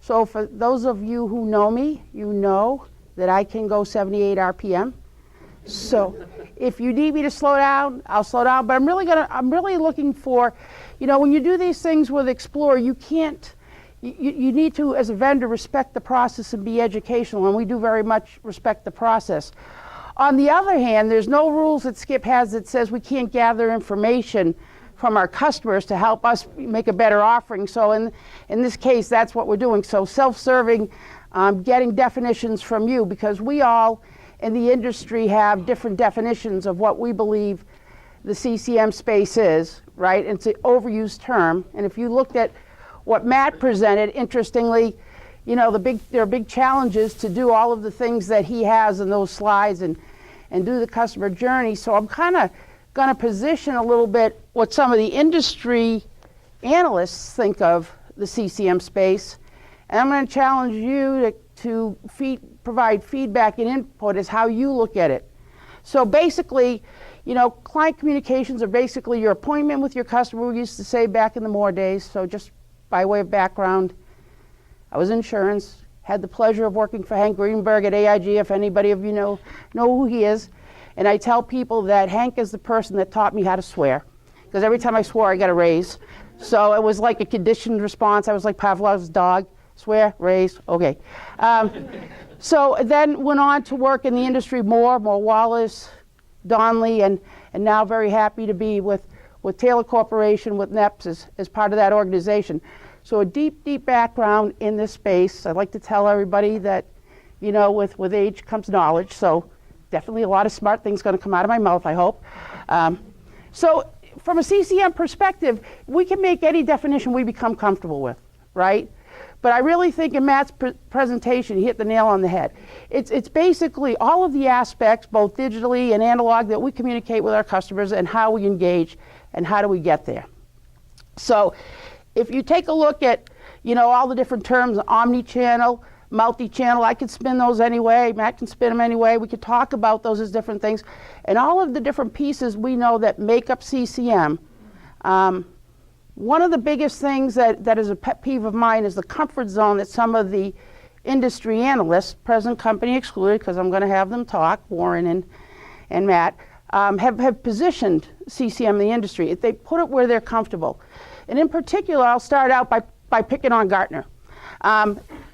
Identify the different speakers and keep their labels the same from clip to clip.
Speaker 1: So for those of you who know me, you know that I can go 78 RPM. So if you need me to slow down, I'll slow down. But I'm really looking for, you know, when you do these things with Xplor, you need to, as a vendor, respect the process and be educational, and we do very much respect the process. On the other hand, there's no rules that Skip has that says we can't gather information from our customers to help us make a better offering. So in this case, that's what we're doing. So self-serving, getting definitions from you, because we all in the industry have different definitions of what we believe the CCM space is, right? It's an overused term. And if you looked at what Matt presented, interestingly, you know, there are big challenges to do all of the things that he has in those slides and do the customer journey. So I'm kind of going to position a little bit what some of the industry analysts think of the CCM space. And I'm going to challenge you to provide feedback and input as how you look at it. So basically, you know, client communications are basically your appointment with your customer, we used to say back in the Moore days. So just by way of background, I was in insurance, had the pleasure of working for Hank Greenberg at AIG, if anybody of you know who he is. And I tell people that Hank is the person that taught me how to swear, because every time I swore, I got a raise. So it was like a conditioned response. I was like Pavlov's dog, swear, raise, okay. So then went on to work in the industry more Wallace, Donnelly, and now very happy to be with Taylor Corporation, with NEPS as part of that organization. So a deep background in this space. I like to tell everybody that, you know, with age comes knowledge. So definitely a lot of smart things going to come out of my mouth, I hope. So from a CCM perspective, we can make any definition we become comfortable with, right? But I really think in Matt's presentation, he hit the nail on the head. It's basically all of the aspects, both digitally and analog, that we communicate with our customers and how we engage and how do we get there. So if you take a look at, you know, all the different terms, omni-channel, multi-channel, I could spin those anyway, Matt can spin them anyway, we could talk about those as different things. And all of the different pieces we know that make up CCM, one of the biggest things that is a pet peeve of mine is the comfort zone that some of the industry analysts, present company excluded, because I'm going to have them talk, Warren and Matt, have positioned CCM in the industry. If they put it where they're comfortable. And in particular, I'll start out by picking on Gartner.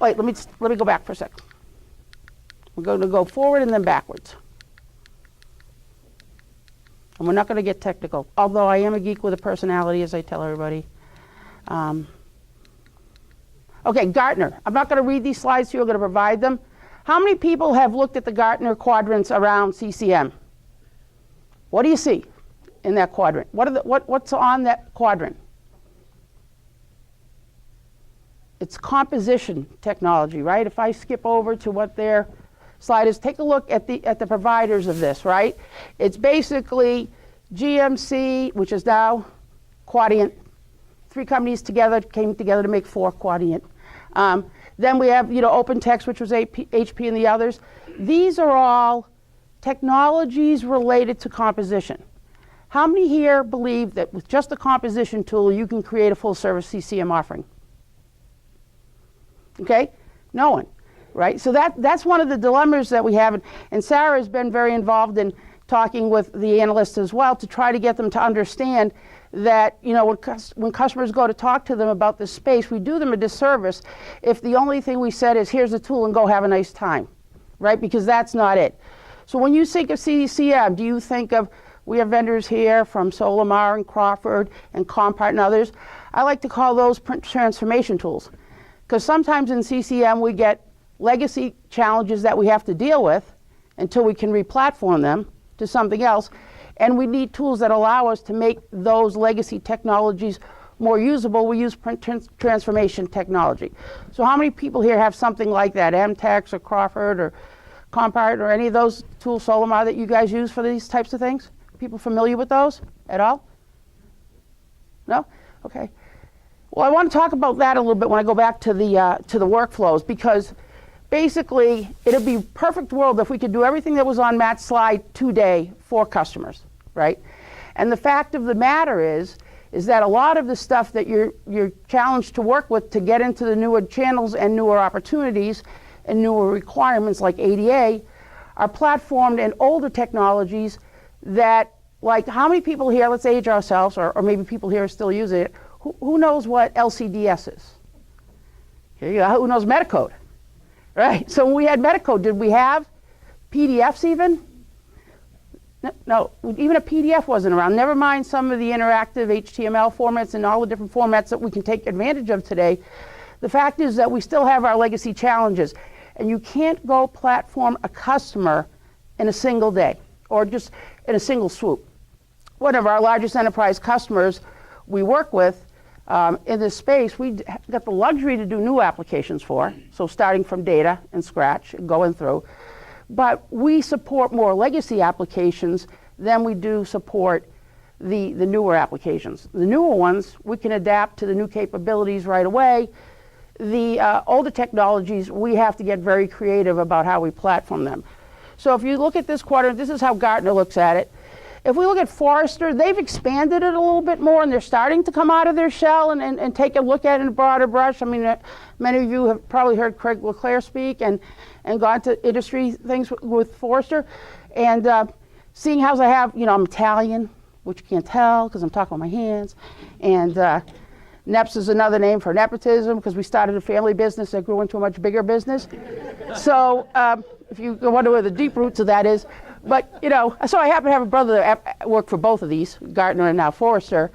Speaker 1: Wait, let me go back for a second. We're going to go forward and then backwards. And we're not going to get technical, although I am a geek with a personality, as I tell everybody. Okay, Gartner. I'm not going to read these slides to you. I'm going to provide them. How many people have looked at the Gartner quadrants around CCM? What do you see in that quadrant? What's on that quadrant? It's composition technology, right? If I skip over to what their slide is, take a look at the providers of this, right? It's basically GMC, which is now Quadient. 3 companies came together to make 4 Quadient. Then we have, you know, OpenText, which was HP and the others. These are all technologies related to composition. How many here believe that with just a composition tool, you can create a full service CCM offering? Okay, no one, right? So that's one of the dilemmas that we have, and Sarah has been very involved in talking with the analysts as well to try to get them to understand that, you know, when customers go to talk to them about this space, we do them a disservice if the only thing we said is here's a tool and go have a nice time, right? Because that's not it. So when you think of CCM, do you think of, we have vendors here from Solimar and Crawford and Compart and others. I like to call those print transformation tools. Because sometimes in CCM we get legacy challenges that we have to deal with until we can re-platform them to something else. And we need tools that allow us to make those legacy technologies more usable. We use print transformation technology. So how many people here have something like that, MTEX or Crawford or Compart or any of those tools, Solimar, that you guys use for these types of things? People familiar with those at all? No? Okay. Well, I want to talk about that a little bit when I go back to the workflows, because basically it'd be a perfect world if we could do everything that was on Matt's slide today for customers, right? And the fact of the matter is is that a lot of the stuff that you're challenged to work with to get into the newer channels and newer opportunities and newer requirements like ADA are platformed in older technologies that, like, how many people here, let's age ourselves, or maybe people here are still using it, who knows what LCDS is? Okay, who knows Metacode? Right, so when we had Metacode, did we have PDFs even? No, even a PDF wasn't around. Never mind some of the interactive HTML formats and all the different formats that we can take advantage of today. The fact is that we still have our legacy challenges. And you can't go platform a customer in a single day or just in a single swoop. One of our largest enterprise customers we work with in this space, we got the luxury to do new applications for, so starting from data and scratch and going through. But we support more legacy applications than we do support the newer applications. The newer ones, we can adapt to the new capabilities right away. The older technologies, we have to get very creative about how we platform them. So if you look at this quadrant, this is how Gartner looks at it. If we look at Forrester, they've expanded it a little bit more, and they're starting to come out of their shell and take a look at it in a broader brush. I mean, many of you have probably heard Craig LeClaire speak and gone to industry things with Forrester. And seeing how I have, I'm Italian, which you can't tell because I'm talking with my hands. And NEPS is another name for nepotism because we started a family business that grew into a much bigger business. So if you wonder where the deep roots of that is. But, so I happen to have a brother that worked for both of these, Gartner and now Forrester.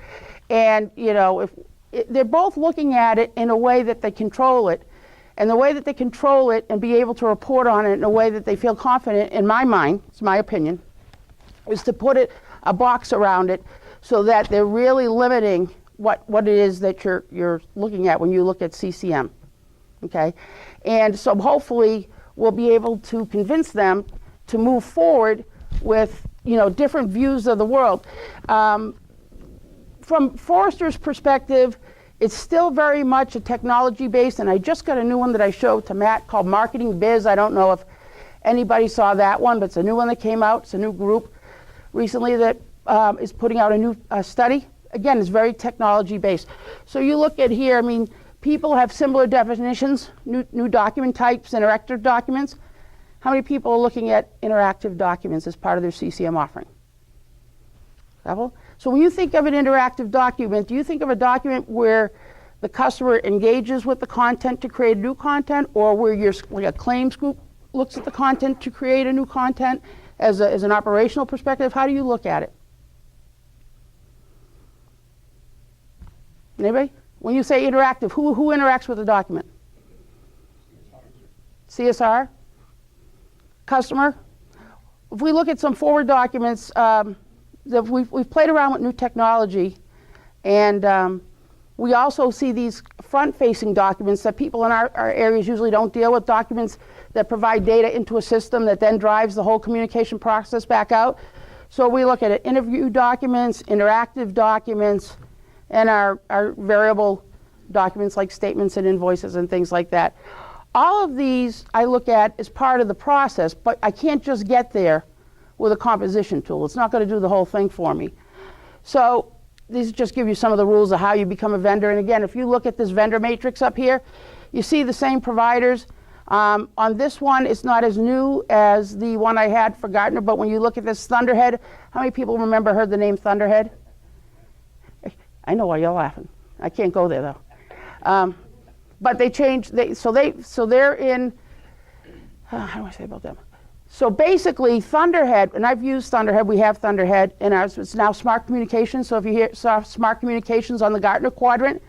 Speaker 1: And, they're both looking at it in a way that they control it. And the way that they control it and be able to report on it in a way that they feel confident, in my mind, it's my opinion, is to put a box around it so that they're really limiting what it is that you're looking at when you look at CCM. Okay? And so hopefully we'll be able to convince them to move forward with different views of the world. From Forrester's perspective, it's still very much a technology based, and I just got a new one that I showed to Matt called Marketing Biz. I don't know if anybody saw that one, but it's a new one that came out. It's a new group recently that is putting out a new study. Again, it's very technology based. So you look at here, people have similar definitions, new document types, interactive documents. How many people are looking at interactive documents as part of their CCM offering? Couple? So when you think of an interactive document, do you think of a document where the customer engages with the content to create new content, or where like a claims group looks at the content to create a new content as an operational perspective? How do you look at it? Anybody? When you say interactive, who interacts with the document? CSR? Customer? If we look at some forward documents, we've played around with new technology, and we also see these front-facing documents that people in our areas usually don't deal with, documents that provide data into a system that then drives the whole communication process back out. So we look at it, interview documents, interactive documents, and our variable documents like statements and invoices and things like that. All of these I look at as part of the process, but I can't just get there with a composition tool. It's not going to do the whole thing for me. So these just give you some of the rules of how you become a vendor. And again, if you look at this vendor matrix up here, you see the same providers. On this one, it's not as new as the one I had for Gartner, but when you look at this Thunderhead, how many people heard the name Thunderhead? I know why you're laughing. I can't go there though. But they changed, so they're in, how do I say about them? So basically Thunderhead, and I've used Thunderhead, we have Thunderhead in ours, it's now Smart Communications. So if you saw Smart Communications on the Gartner quadrant,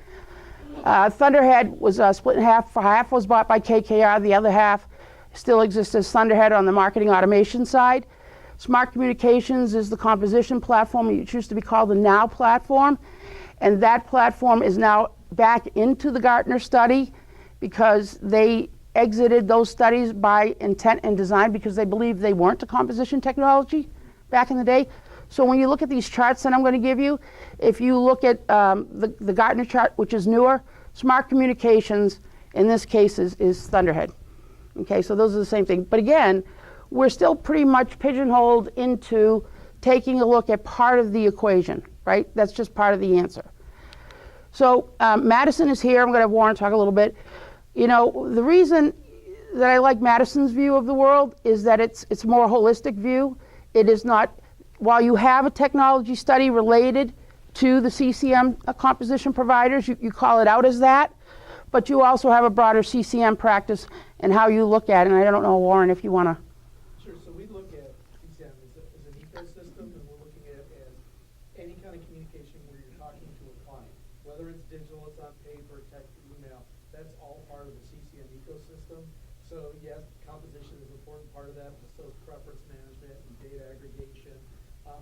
Speaker 1: Thunderhead was split in half. Half was bought by KKR, the other half still exists as Thunderhead on the marketing automation side. Smart Communications is the composition platform. It used to be called the Now platform. And that platform is now back into the Gartner study because they exited those studies by intent and design because they believed they weren't a composition technology back in the day. So when you look at these charts that I'm going to give you, if you look at the Gartner chart, which is newer, Smart Communications in this case is Thunderhead. Okay, so those are the same thing. But again, we're still pretty much pigeonholed into taking a look at part of the equation, right? That's just part of the answer. So Madison is here. I'm going to have Warren talk a little bit. You know, the reason that I like Madison's view of the world is that it's more holistic view. It is not, while you have a technology study related to the CCM composition providers, you call it out as that, but you also have a broader CCM practice and how you look at it. And I don't know, Warren, if you want to.
Speaker 2: Sure. So we look at CCM as an ecosystem, and we're looking at it as any kind of communication where you're talking to a client, whether it's digital, it's on paper, text, email. That's all part of the CCM ecosystem. So yes, composition is an important part of that, but so is preference management and data aggregation.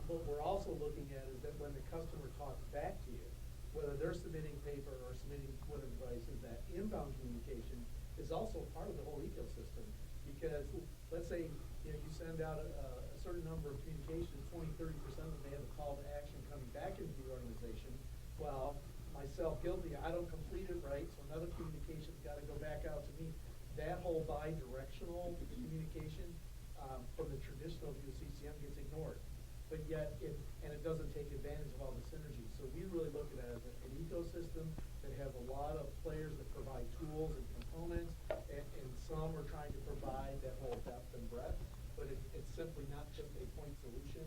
Speaker 2: But we're also looking at is that when the customer talks back to you, whether they're submitting paper or submitting whatever devices, that inbound communication is also part of the whole ecosystem. Because let's say you send out a certain number of communications, 20-30% of them may have a call to action coming back into the organization. Well, myself guilty, I don't complete it right, so another communication's got to go back out to me. That whole bi-directional communication from the traditional view of CCM gets ignored. But yet, it doesn't take advantage of all the synergies. So we really look at it as an ecosystem that has a lot of players that provide tools and components, and some are trying to provide that whole depth and breadth, but it's simply not just a point solution.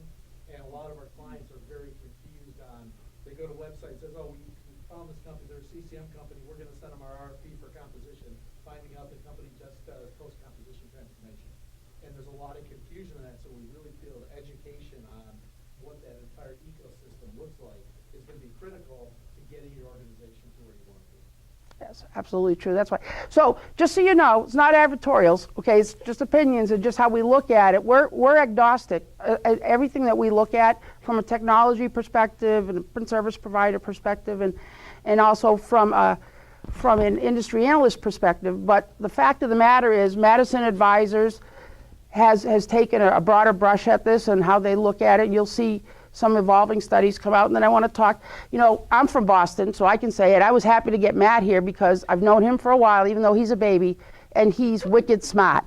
Speaker 2: And a lot of our clients are very confused on, they go to a website and says, oh, we found this company, they're a CCM company, we're going to send them our RFP for composition, finding out the company just does post-composition transformation. And there's a lot of confusion in that, so we really feel education on what that entire ecosystem looks like is going to be critical to getting your organization to where you want to be.
Speaker 1: Yes, absolutely true. That's why. So just so you know, it's not advertorials, okay? It's just opinions and just how we look at it. We're agnostic. Everything that we look at from a technology perspective and a print service provider perspective, and also from an industry analyst perspective. But the fact of the matter is, Madison Advisors has taken a broader brush at this and how they look at it. You'll see some evolving studies come out. And then I want to talk, I'm from Boston, so I can say it. I was happy to get Matt here because I've known him for a while, even though he's a baby, and he's wicked smart,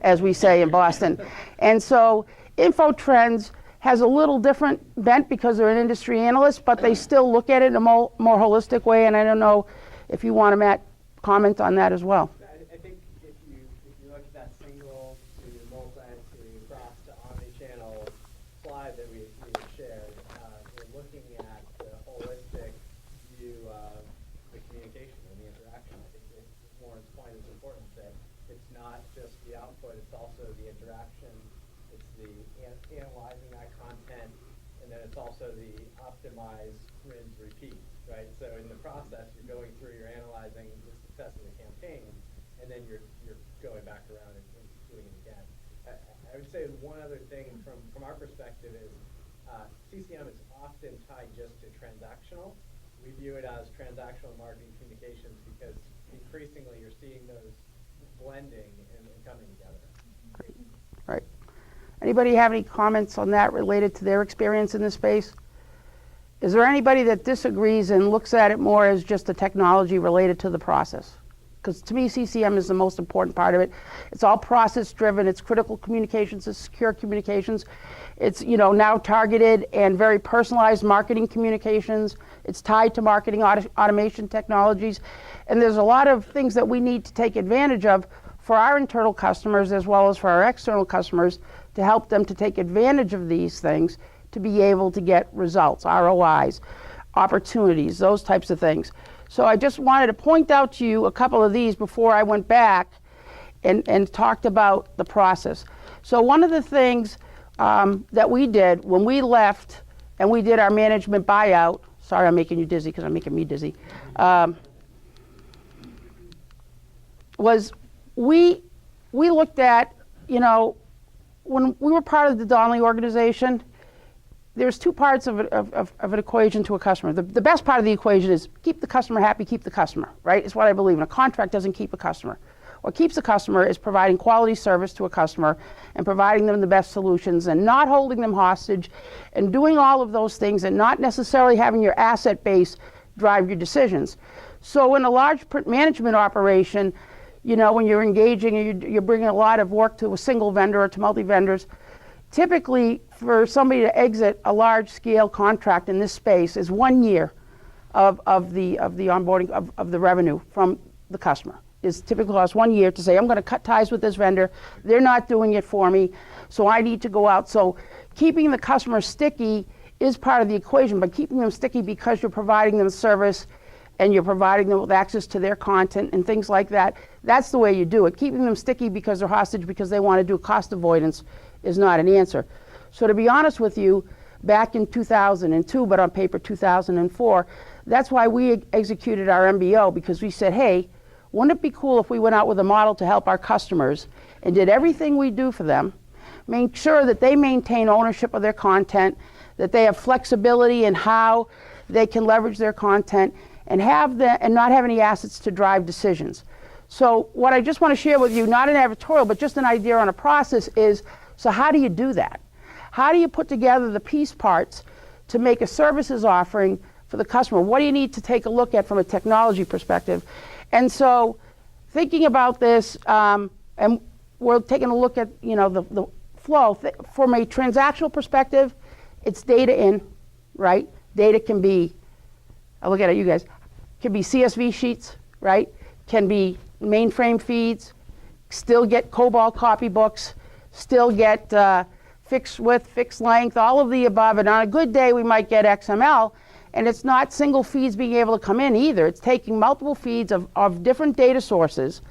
Speaker 1: as we say in Boston. And so InfoTrends has a little different bent because they're an industry analyst, but they still look at it in a more holistic way. And I don't know if you want to, Matt, comment on that as well.
Speaker 3: I think if you look at that single to multi to cross to omni-channel slide that we shared, we're looking at the holistic view of the communication and the interaction. I think that Warren's point is important, that it's not just the output, it's also the interaction, it's the analyzing that content, and then it's also the optimize, rinse, repeat, right? So in the process, you're going through, you're analyzing the success of the campaign, and then you're going back around and doing it again. I would say one other thing from our perspective is CCM is often tied just to transactional. We view it as transactional marketing communications because increasingly you're seeing those blending and coming together.
Speaker 1: Right. Anybody have any comments on that related to their experience in this space? Is there anybody that disagrees and looks at it more as just a technology related to the process? Because to me, CCM is the most important part of it. It's all process driven. It's critical communications. It's secure communications. It's now targeted and very personalized marketing communications. It's tied to marketing automation technologies. And there's a lot of things that we need to take advantage of for our internal customers as well as for our external customers to help them to take advantage of these things to be able to get results, ROIs, opportunities, those types of things. So I just wanted to point out to you a couple of these before I went back and talked about the process. So one of the things that we did when we left and we did our management buyout, sorry I'm making you dizzy because I'm making me dizzy, was we looked at, when we were part of the Donnelly organization, there's two parts of an equation to a customer. The best part of the equation is keep the customer happy, keep the customer, right? It's what I believe in. A contract doesn't keep a customer. What keeps a customer is providing quality service to a customer and providing them the best solutions and not holding them hostage and doing all of those things and not necessarily having your asset base drive your decisions. So in a large print management operation, when you're engaging and you're bringing a lot of work to a single vendor or to multi-vendors, typically for somebody to exit a large scale contract in this space is 1 year. of the onboarding of the revenue from the customer. Is typically cost 1 year to say, I'm going to cut ties with this vendor. They're not doing it for me, so I need to go out. So keeping the customer sticky is part of the equation, but keeping them sticky because you're providing them service and you're providing them with access to their content and things like that, that's the way you do it. Keeping them sticky because they're hostage because they want to do cost avoidance is not an answer. So to be honest with you, back in 2002, but on paper 2004, that's why we executed our MBO, because we said, hey, wouldn't it be cool if we went out with a model to help our customers and did everything we do for them, make sure that they maintain ownership of their content, that they have flexibility in how they can leverage their content, and not have any assets to drive decisions. So what I just want to share with you, not an advertorial, but just an idea on a process is, so how do you do that? How do you put together the piece parts to make a services offering for the customer? What do you need to take a look at from a technology perspective? And so thinking about this, and we're taking a look at, the flow. From a transactional perspective, it's data in, right? Data can be, I'll look at it, you guys, can be CSV sheets, right? Can be mainframe feeds, still get COBOL copybooks, still get fixed width, fixed length, all of the above. And on a good day, we might get XML. And it's not single feeds being able to come in either. It's taking multiple feeds of different data sources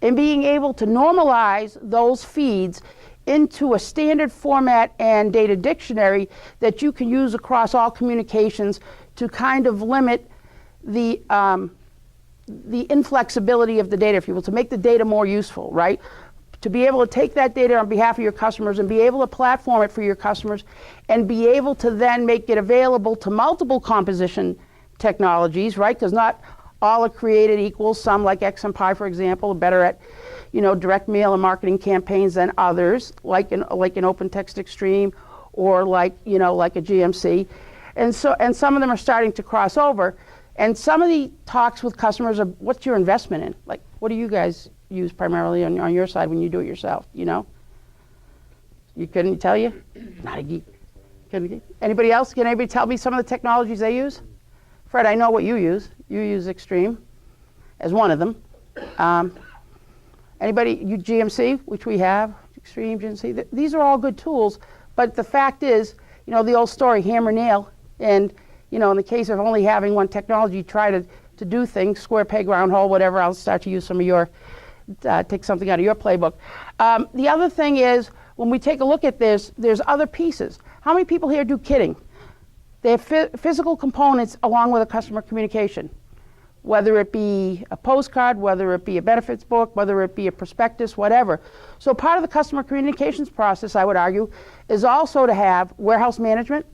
Speaker 1: and being able to normalize those feeds into a standard format and data dictionary that you can use across all communications to kind of limit the inflexibility of the data, if you will, to make the data more useful, right? To be able to take that data on behalf of your customers and be able to platform it for your customers and be able to then make it available to multiple composition technologies, right? Because not all are created equal. Some, like XMPie, for example, are better at, direct mail and marketing campaigns than others, like an OpenText Extreme or like a GMC. And some of them are starting to cross over. And some of the talks with customers are, what's your investment in? Like, what do you guys use primarily on your side when you do it yourself, You couldn't tell you? Not a geek. Anybody else? Can anybody tell me some of the technologies they use? Fred, I know what you use. You use Extreme as one of them. Anybody, you GMC, which we have, Extreme, GMC. These are all good tools, but the fact is, the old story, hammer, nail, and, in the case of only having one technology, try to do things, square peg, round hole, whatever. I'll start to use some of your take something out of your playbook. The other thing is, when we take a look at this, there's other pieces. How many people here do kitting? They have physical components along with a customer communication, whether it be a postcard, whether it be a benefits book, whether it be a prospectus, whatever. So part of the customer communications process, I would argue, is also to have warehouse management,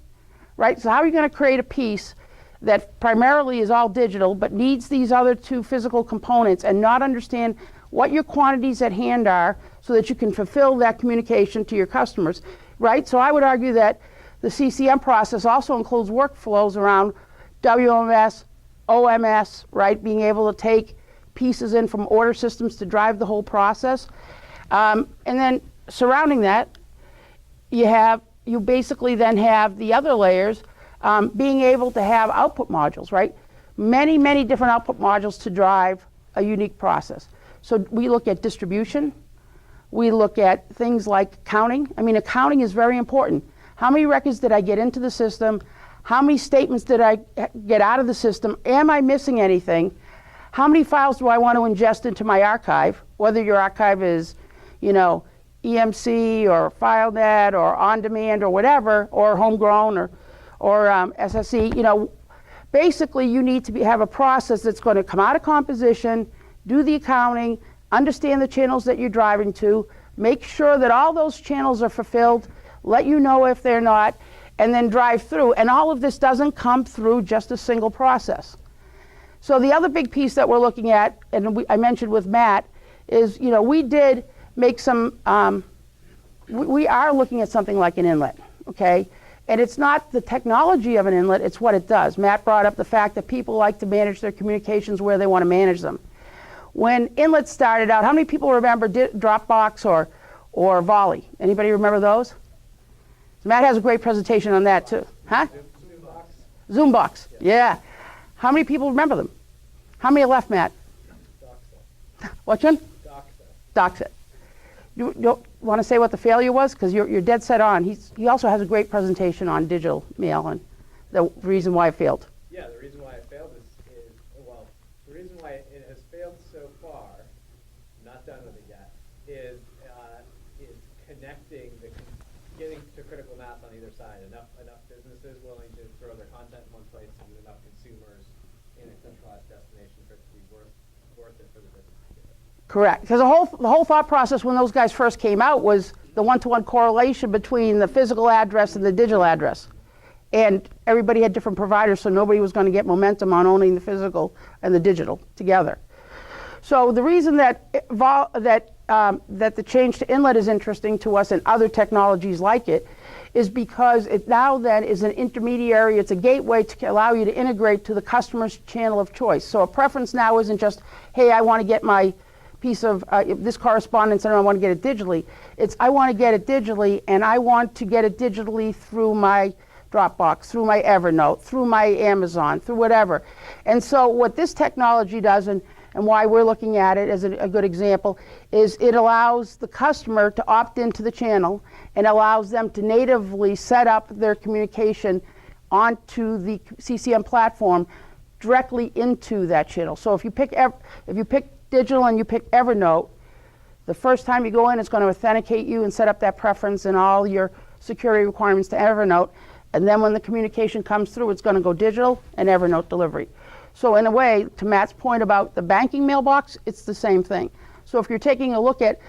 Speaker 1: right? So how are you going to create a piece that primarily is all digital but needs these other two physical components and not understand what your quantities at hand are so that you can fulfill that communication to your customers, right? So I would argue that the CCM process also includes workflows around WMS, OMS, right? Being able to take pieces in from order systems to drive the whole process. And then surrounding that, you basically then have the other layers, being able to have output modules, right? Many, many different output modules to drive a unique process. So we look at distribution. We look at things like accounting. I mean, accounting is very important. How many records did I get into the system? How many statements did I get out of the system? Am I missing anything? How many files do I want to ingest into my archive? Whether your archive is, EMC or FileNet or on-demand or whatever, or homegrown or SSE, basically you need to have a process that's going to come out of composition, do the accounting, understand the channels that you're driving to, make sure that all those channels are fulfilled, let you know if they're not, and then drive through. And all of this doesn't come through just a single process. So the other big piece that we're looking at, and I mentioned with Matt, is, we did make some, we are looking at something like an inlet, okay? And it's not the technology of an inlet, it's what it does. Matt brought up the fact that people like to manage their communications where they want to manage them. When inlets started out, how many people remember Dropbox or Volley? Anybody remember those? Matt has a great presentation on that too. Huh?
Speaker 3: Zoombox.
Speaker 1: Zoombox, yeah. How many people remember them? How many are left, Matt?
Speaker 3: Doxa.
Speaker 1: What's one?
Speaker 3: Doxa.
Speaker 1: Doxit. You want to say what the failure was? Because you're dead set on. He also has a great presentation on digital mail and the reason why it failed.
Speaker 3: Yeah, the reason why it failed is well, the reason why it has failed so far, not done with it yet, is connecting getting to critical mass on either side. Enough businesses willing to throw their content in one place and enough consumers in a centralized destination for it to be worth it for the business to do it.
Speaker 1: Correct. Because the whole thought process when those guys first came out was the one-to-one correlation between the physical address and the digital address. And everybody had different providers, so nobody was going to get momentum on owning the physical and the digital together. So the reason that the change to inlet is interesting to us and other technologies like it is because it now then is an intermediary, it's a gateway to allow you to integrate to the customer's channel of choice. So a preference now isn't just, hey, I want to get my piece of this correspondence and I want to get it digitally. It's I want to get it digitally and I want to get it digitally through my Dropbox, through my Evernote, through my Amazon, through whatever. And so what this technology does and why we're looking at it as a good example is it allows the customer to opt into the channel and allows them to natively set up their communication onto the CCM platform directly into that channel. So if you pick digital and you pick Evernote, the first time you go in, it's going to authenticate you and set up that preference and all your security requirements to Evernote. And then when the communication comes through, it's going to go digital and Evernote delivery. So in a way, to Matt's point about the banking mailbox, it's the same thing. So if you're taking a look at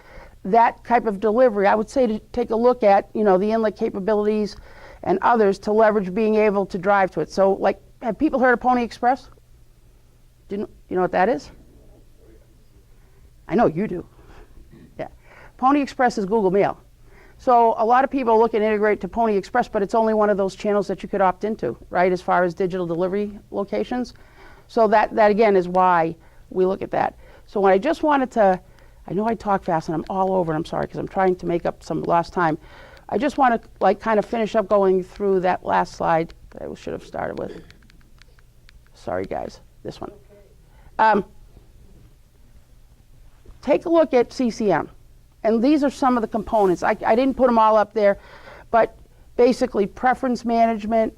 Speaker 1: that type of delivery, I would say to take a look at, the inlet capabilities and others to leverage being able to drive to it. So like, have people heard of Pony Express? You know what that is? I know you do. Yeah. Pony Express is Google Mail. So a lot of people look and integrate to Pony Express, but it's only one of those channels that you could opt into, right, as far as digital delivery locations. So that again is why we look at that. So when I just wanted to, I know I talk fast and I'm all over and I'm sorry because I'm trying to make up some lost time. I just want to kind of finish up going through that last slide that I should have started with. Sorry guys, this one. Take a look at CCM. And these are some of the components. I didn't put them all up there, but basically preference management,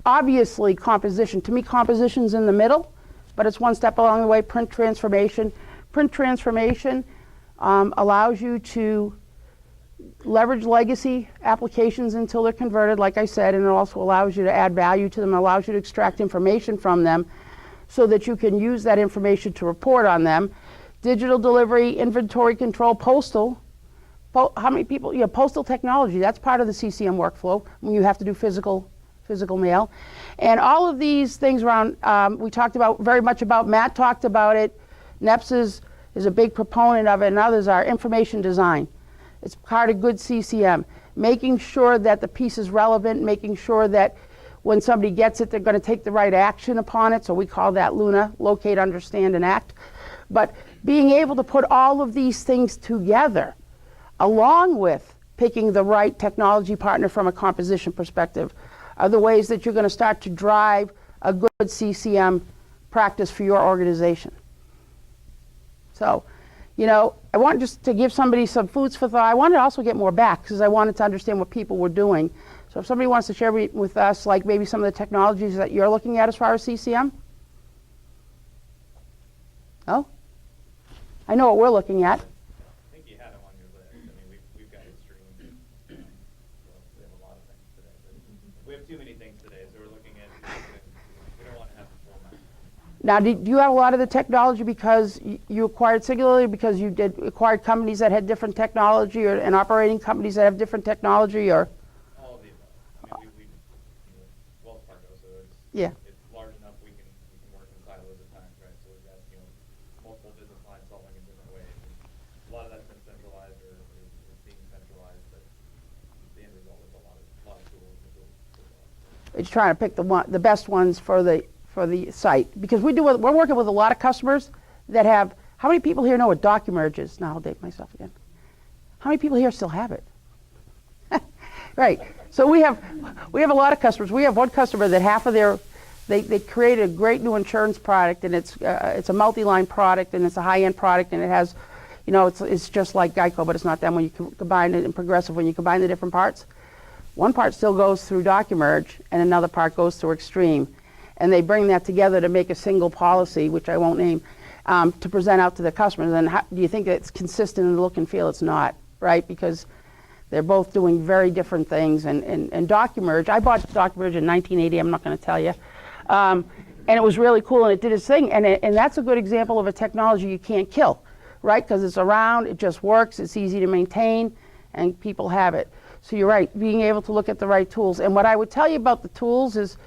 Speaker 1: obviously composition. To me, composition's in the middle, but it's one step along the way. Print transformation. Print transformation allows you to leverage legacy applications until they're converted, like I said, and it also allows you to add value to them, allows you to extract information from them so that you can use that information to report on them. Digital delivery, inventory control, postal. How many people, postal technology, that's part of the CCM workflow when you have to do physical mail. And all of these things around, we talked about very much about, Matt talked about it, NEPS is a big proponent of it, and others are information design. It's part of good CCM. Making sure that the piece is relevant, making sure that when somebody gets it, they're going to take the right action upon it. So we call that LUNA, locate, understand, and act. But being able to put all of these things together, along with picking the right technology partner from a composition perspective, are the ways that you're going to start to drive a good CCM practice for your organization. So, I want just to give somebody some foods for thought. I wanted to also get more back because I wanted to understand what people were doing. So if somebody wants to share with us, like maybe some of the technologies that you're looking at as far as CCM? Oh? I know what we're looking at.
Speaker 4: I think you had them on your list. I mean, we've got Extreme. Well, we have a lot of things today, but we have too many things today, so we're looking at. We don't want to have the full map.
Speaker 1: Now, do you have a lot of the technology because you acquired Singularly, because you acquired companies that had different technology, and operating companies that have different technology, or?
Speaker 4: All of the above. I mean, Wells Fargo, so it's
Speaker 1: Yeah.
Speaker 4: it's large enough we can work in silos at times, right? So we've got multiple business lines solving in different ways. And a lot of that's been centralized or is being centralized, but the end result is a lot of tools.
Speaker 1: It's trying to pick the best ones for the site, because we're working with a lot of customers that have. How many people here know what DocuMerge is? Now I'll date myself again. How many people here still have it? Right. So we have a lot of customers. We have one customer that half of their They created a great new insurance product, and it's a multi-line product, and it's a high-end product, and it has, it's just like Geico, but it's not them when you combine it, and Progressive when you combine the different parts. One part still goes through DocuMerge, and another part goes through Extreme, and they bring that together to make a single policy, which I won't name, to present out to the customers. And do you think it's consistent in the look and feel? It's not, right? Because they're both doing very different things. And DocuMerge, I bought DocuMerge in 1980, I'm not going to tell you. And it was really cool, and it did its thing. And that's a good example of a technology you can't kill, right? Because it's around, it just works, it's easy to maintain, and people have it. So you're right, being able to look at the right tools. And what I would tell you about the tools is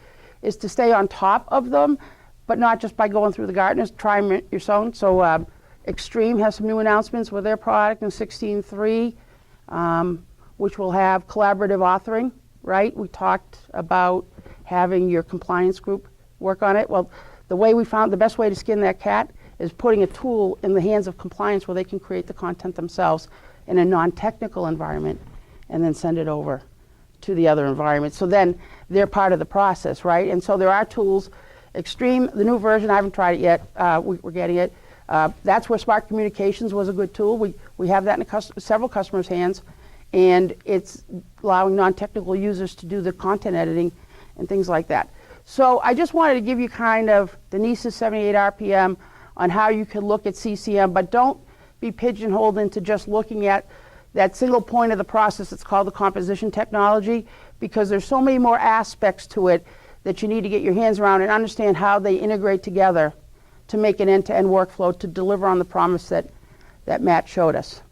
Speaker 1: to stay on top of them, but not just by going through the Gartners, try them yourself. So Extreme has some new announcements with their product in 16.3, which will have collaborative authoring, right? We talked about having your compliance group work on it. Well, the way we found the best way to skin that cat is putting a tool in the hands of compliance where they can create the content themselves in a non-technical environment and then send it over to the other environment. So then they're part of the process, right? And so there are tools. Extreme, the new version, I haven't tried it yet. We're getting it. That's where Smart Communications was a good tool. We have that in several customers' hands, and it's allowing non-technical users to do the content editing and things like that. So I just wanted to give you kind of Denise's 78 RPM on how you can look at CCM, but don't be pigeonholed into just looking at that single point of the process. It's called the composition technology, because there's so many more aspects to it that you need to get your hands around and understand how they integrate together to make an end-to-end workflow to deliver on the promise that Matt showed us.